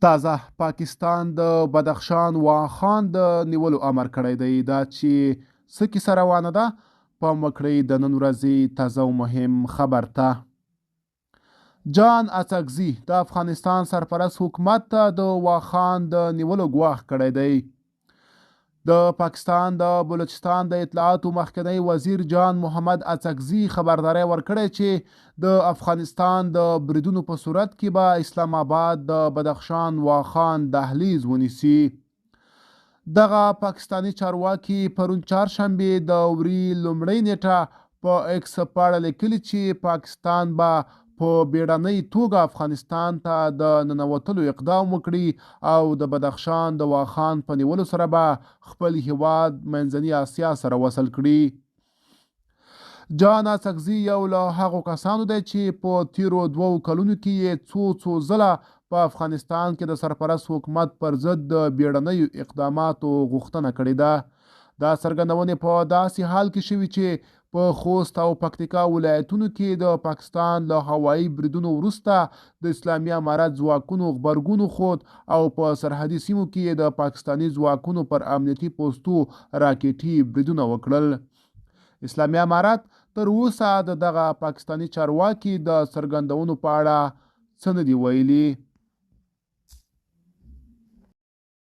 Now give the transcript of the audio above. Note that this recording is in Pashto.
تازه پاکستان د بدخشان واخان د نیولو امر کړی دی. دا چې څه کیسه روانه ده، پام وکړئ د نن ورځې تازه او مهم خبر ته. جان اڅکزي د افغانستان سرپرست حکومت ته د واخان د نیولو ګواښ کړی دی. د پاکستان د بلوچستان د اطلاعاتو مخکنی وزیر جان محمد اڅکزي خبرداری ورکړی چې د افغانستان د بریدونو په صورت کې به اسلام آباد د بدخشان واخان دهلیز ونیسي. دغه پاکستانی چارواکي پرون چهارشنبې د وري لومړۍ نیټه په ایکس پاڼه لیکلي چې پاکستان به په بیړنۍ توګه افغانستان ته د ننوتلو اقدام وکړي او د بدخشان د واخان په نیولو سره به خپل هیواد منځني اسیا سره وصل کړي. جان اڅکزي یو له هغو کسانو دی چې په تیرو 2 کلونو کې یې څو ځله په افغانستان کې د سرپرست حکومت پر ضد د بیړنیو اقداماتو غوښتنه کړې ده. دا څرګندونې په داسې حال کې شوي چې په خوست او پکتیکا ولایتونو کې د پاکستان له هوایي بریدونو وروسته د اسلامي امارت ځواکونو غبرګون وښود او په سرحدي سیمو کې د پاکستاني ځواکونو پر امنیتي پوستو راکټي بریدونه وکړل. اسلامي امارت تر اوسه د دغه پاکستاني چارواکي د څرګندونو په اړه څه نه دي ویلي.